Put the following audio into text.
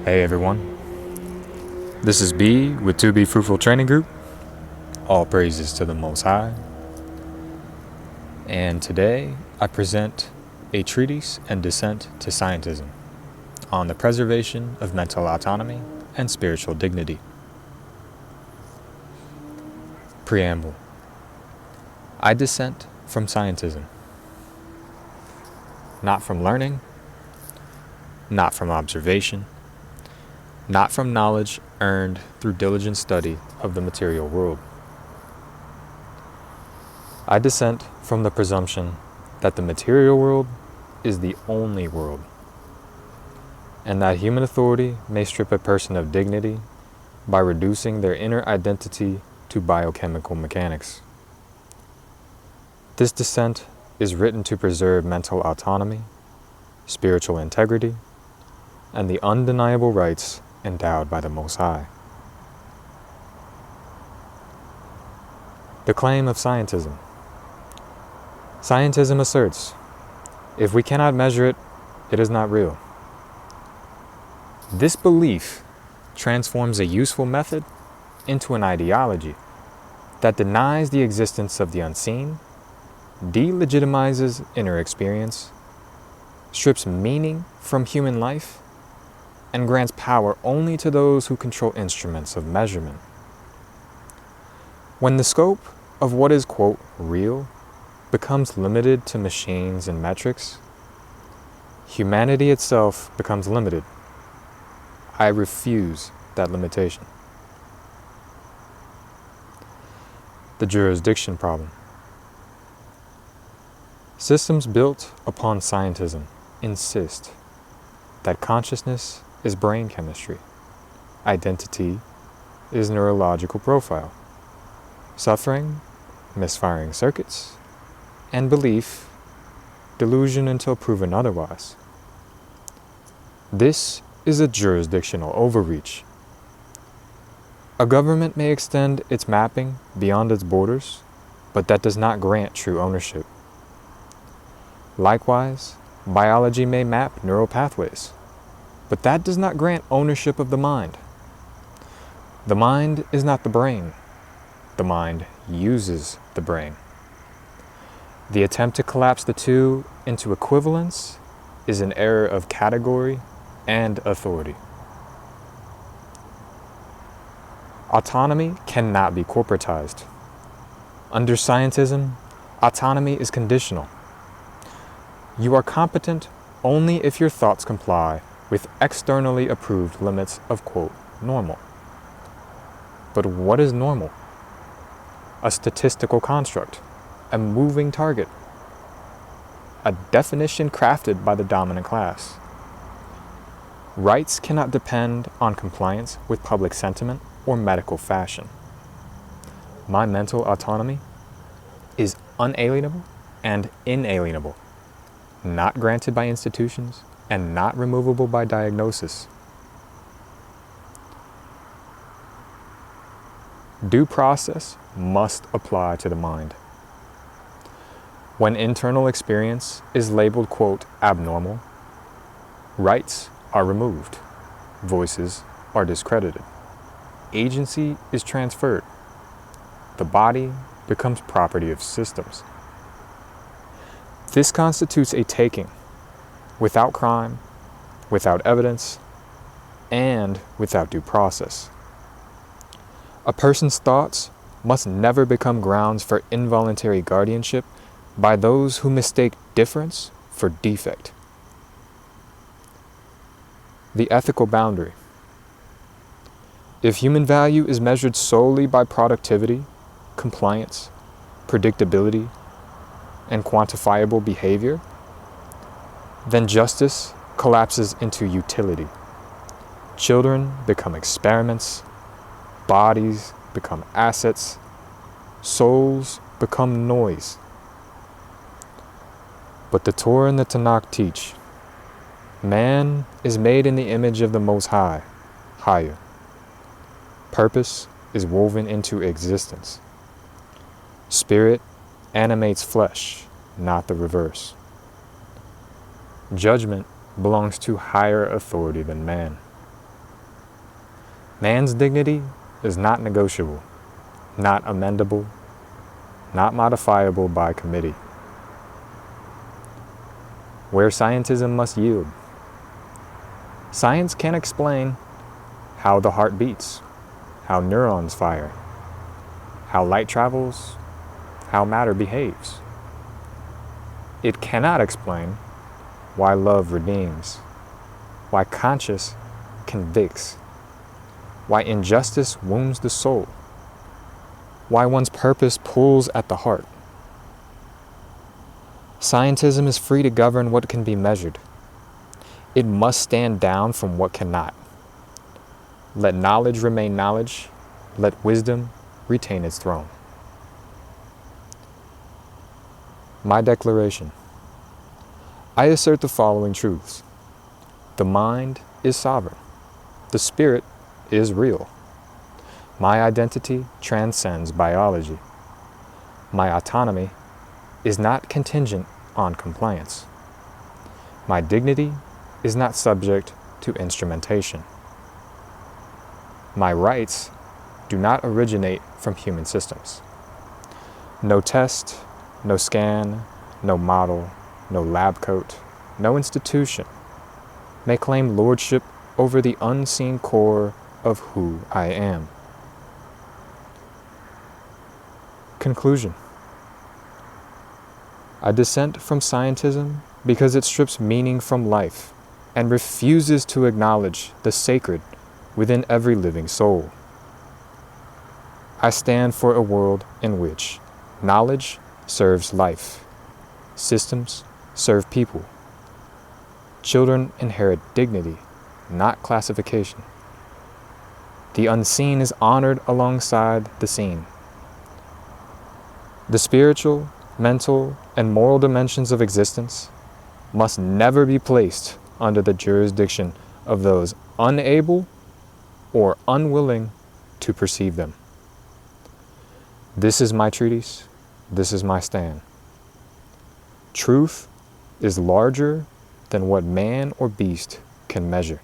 Hey everyone, this is B with 2B Fruitful Training Group. All praises to the Most High. And today I present a treatise and dissent to Scientism on the preservation of mental autonomy and spiritual dignity. Preamble. I dissent from Scientism. Not from learning, not from observation, not from knowledge earned through diligent study of the material world. I dissent from the presumption that the material world is the only world, and that human authority may strip a person of dignity by reducing their inner identity to biochemical mechanics. This dissent is written to preserve mental autonomy, spiritual integrity, and the undeniable rights endowed by the Most High. The claim of Scientism. Scientism asserts, if we cannot measure it, it is not real. This belief transforms a useful method into an ideology that denies the existence of the unseen, delegitimizes inner experience, strips meaning from human life, and grants power only to those who control instruments of measurement. When the scope of what is, quote, real becomes limited to machines and metrics, humanity itself becomes limited. I refuse that limitation. The jurisdiction problem. Systems built upon scientism insist that consciousness is brain chemistry, identity is neurological profile, suffering, misfiring circuits, and belief, delusion until proven otherwise. This is a jurisdictional overreach. A government may extend its mapping beyond its borders, but that does not grant true ownership. Likewise, biology may map neural pathways, but that does not grant ownership of the mind. The mind is not the brain. The mind uses the brain. The attempt to collapse the two into equivalence is an error of category and authority. Autonomy cannot be corporatized. Under Scientism, autonomy is conditional. You are competent only if your thoughts comply with externally approved limits of, quote, normal. But what is normal? A statistical construct, a moving target, a definition crafted by the dominant class. Rights cannot depend on compliance with public sentiment or medical fashion. My mental autonomy is unalienable and inalienable, not granted by institutions, and not removable by diagnosis. Due process must apply to the mind. When internal experience is labeled, quote, abnormal, rights are removed, voices are discredited, agency is transferred, the body becomes property of systems. This constitutes a taking, without crime, without evidence, and without due process. A person's thoughts must never become grounds for involuntary guardianship by those who mistake difference for defect. The ethical boundary. If human value is measured solely by productivity, compliance, predictability, and quantifiable behavior, then justice collapses into utility. Children become experiments, bodies become assets, souls become noise. But the Torah and the Tanakh teach, man is made in the image of the Most High, higher. Purpose is woven into existence. Spirit animates flesh, not the reverse. Judgment belongs to higher authority than man. Man's dignity is not negotiable, not amendable, not modifiable by committee. Where scientism must yield. Science can explain how the heart beats, how neurons fire, how light travels, how matter behaves. It cannot explain why love redeems, why conscience convicts, why injustice wounds the soul, why one's purpose pulls at the heart. Scientism is free to govern what can be measured. It must stand down from what cannot. Let knowledge remain knowledge. Let wisdom retain its throne. My declaration. I assert the following truths. The mind is sovereign. The spirit is real. My identity transcends biology. My autonomy is not contingent on compliance. My dignity is not subject to instrumentation. My rights do not originate from human systems. No test, no scan, no model, no lab coat, no institution may claim lordship over the unseen core of who I am. Conclusion. I dissent from scientism because it strips meaning from life and refuses to acknowledge the sacred within every living soul. I stand for a world in which knowledge serves life, systems serve people, children inherit dignity, not classification. The unseen is honored alongside the seen. The spiritual, mental, and moral dimensions of existence must never be placed under the jurisdiction of those unable or unwilling to perceive them. This is my treatise. This is my stand. Truth is larger than what man or beast can measure.